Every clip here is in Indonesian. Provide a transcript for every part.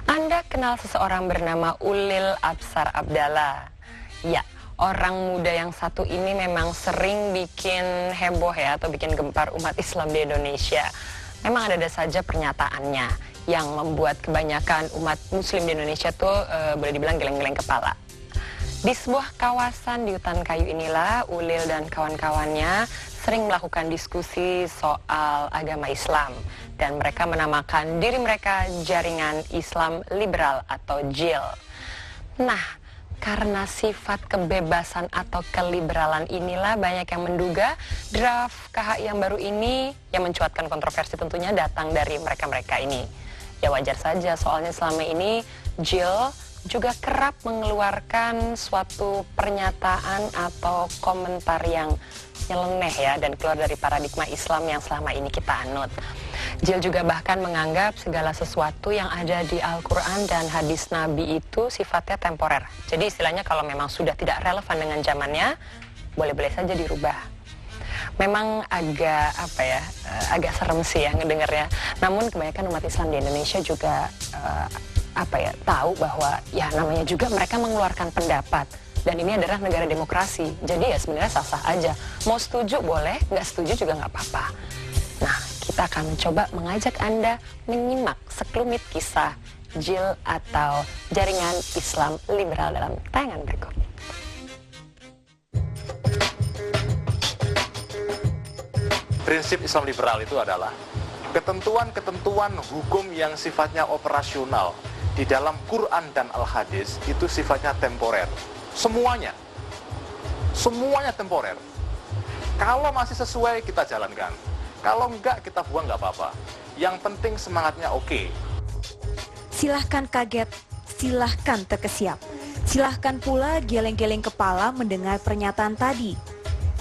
Anda kenal seseorang bernama Ulil Absar Abdallah? Ya, orang muda yang satu ini memang sering bikin heboh ya, atau bikin gempar umat Islam di Indonesia. Memang ada saja pernyataannya yang membuat kebanyakan umat Muslim di Indonesia tuh boleh dibilang geleng-geleng kepala. Di sebuah kawasan di hutan kayu inilah Ulil dan kawan-kawannya sering melakukan diskusi soal agama Islam, dan mereka menamakan diri mereka Jaringan Islam Liberal atau JIL. Nah, karena sifat kebebasan atau keliberalan inilah banyak yang menduga draft KHI yang baru ini yang mencuatkan kontroversi tentunya datang dari mereka-mereka ini. Ya wajar saja, soalnya selama ini JIL juga kerap mengeluarkan suatu pernyataan atau komentar yang nyeleneh ya, dan keluar dari paradigma Islam yang selama ini kita anut. JIL juga bahkan menganggap segala sesuatu yang ada di Al-Quran dan hadis Nabi itu sifatnya temporer. Jadi istilahnya kalau memang sudah tidak relevan dengan zamannya, boleh-boleh saja dirubah. Memang agak agak serem sih ya ngedengarnya. Namun kebanyakan umat Islam di Indonesia juga tahu bahwa ya namanya juga mereka mengeluarkan pendapat, dan ini adalah negara demokrasi. Jadi ya sebenarnya sah-sah aja. Mau setuju boleh, nggak setuju juga nggak apa-apa. Nah, kita akan mencoba mengajak Anda menyimak sekelumit kisah JIL atau Jaringan Islam Liberal dalam tayangan berikut. Prinsip Islam liberal itu adalah ketentuan-ketentuan hukum yang sifatnya operasional di dalam Quran dan Al-Hadis itu sifatnya temporer. Semuanya temporer. Kalau masih sesuai kita jalankan, kalau enggak kita buang, nggak apa-apa. Yang penting semangatnya oke. Silahkan kaget, silahkan terkesiap, silahkan pula geleng-geleng kepala mendengar pernyataan tadi.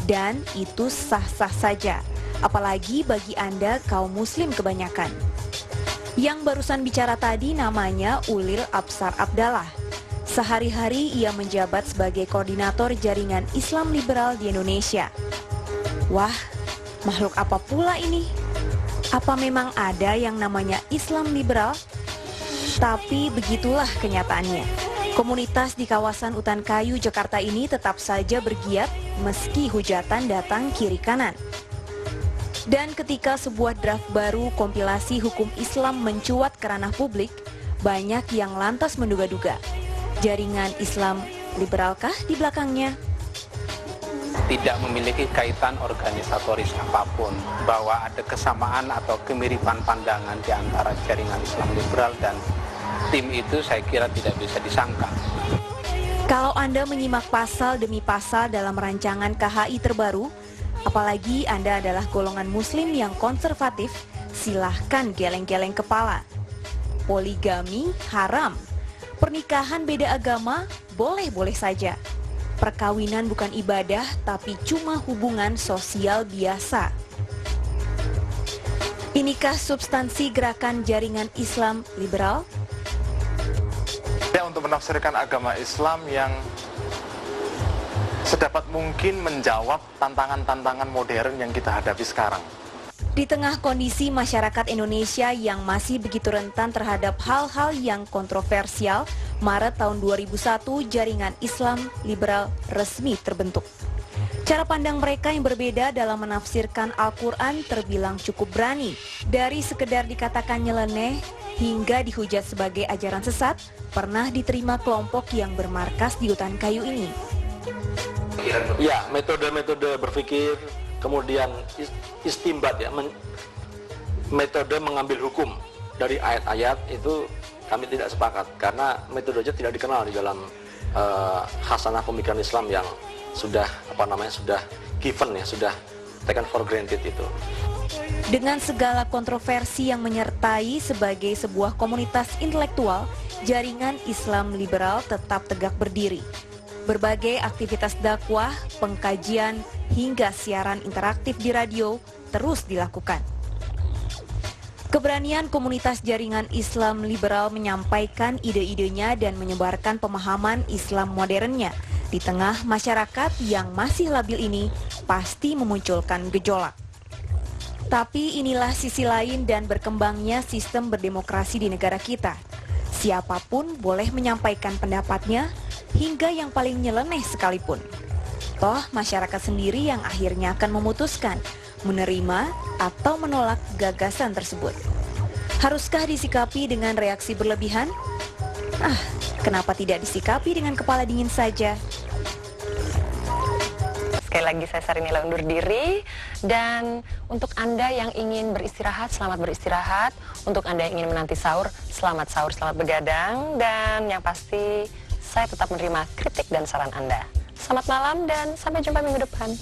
Dan itu sah-sah saja, apalagi bagi Anda kaum muslim kebanyakan. Yang barusan bicara tadi namanya Ulil Absar Abdallah. Sehari-hari ia menjabat sebagai koordinator Jaringan Islam Liberal di Indonesia. Wah, makhluk apa pula ini? Apa memang ada yang namanya Islam Liberal? Tapi begitulah kenyataannya. Komunitas di kawasan Hutan Kayu, Jakarta ini tetap saja bergiat meski hujatan datang kiri kanan. Dan ketika sebuah draft baru kompilasi hukum Islam mencuat ke ranah publik, banyak yang lantas menduga-duga, jaringan Islam liberalkah di belakangnya? Tidak memiliki kaitan organisatoris apapun, bahwa ada kesamaan atau kemiripan pandangan di antara jaringan Islam liberal dan tim itu saya kira tidak bisa disangka. Kalau Anda menyimak pasal demi pasal dalam rancangan KHI terbaru, apalagi Anda adalah golongan muslim yang konservatif, silahkan geleng-geleng kepala. Poligami haram. Pernikahan beda agama boleh-boleh saja. Perkawinan bukan ibadah, tapi cuma hubungan sosial biasa. Inikah substansi gerakan jaringan Islam liberal? Ya, untuk menafsirkan agama Islam yang sedapat mungkin menjawab tantangan-tantangan modern yang kita hadapi sekarang. Di tengah kondisi masyarakat Indonesia yang masih begitu rentan terhadap hal-hal yang kontroversial, Maret tahun 2001 Jaringan Islam Liberal resmi terbentuk. Cara pandang mereka yang berbeda dalam menafsirkan Al-Quran terbilang cukup berani. Dari sekedar dikatakan nyeleneh hingga dihujat sebagai ajaran sesat, pernah diterima kelompok yang bermarkas di Hutan Kayu ini. Ya, metode-metode berpikir, kemudian istimbat ya, metode mengambil hukum dari ayat-ayat itu kami tidak sepakat, karena metodenya tidak dikenal di dalam khasanah pemikiran Islam yang sudah sudah given ya, sudah taken for granted itu. Dengan segala kontroversi yang menyertai sebagai sebuah komunitas intelektual, jaringan Islam liberal tetap tegak berdiri. Berbagai aktivitas dakwah, pengkajian, hingga siaran interaktif di radio terus dilakukan. Keberanian komunitas jaringan Islam liberal menyampaikan ide-idenya dan menyebarkan pemahaman Islam modernnya di tengah masyarakat yang masih labil ini pasti memunculkan gejolak. Tapi inilah sisi lain dan berkembangnya sistem berdemokrasi di negara kita. Siapapun boleh menyampaikan pendapatnya, hingga yang paling nyeleneh sekalipun. Toh masyarakat sendiri yang akhirnya akan memutuskan menerima atau menolak gagasan tersebut. Haruskah disikapi dengan reaksi berlebihan? Kenapa tidak disikapi dengan kepala dingin saja? Sekali lagi saya Sarinila undur diri, dan untuk Anda yang ingin beristirahat, selamat beristirahat. Untuk Anda yang ingin menanti sahur, selamat begadang. Dan yang pasti saya tetap menerima kritik dan saran Anda. Selamat malam dan sampai jumpa minggu depan.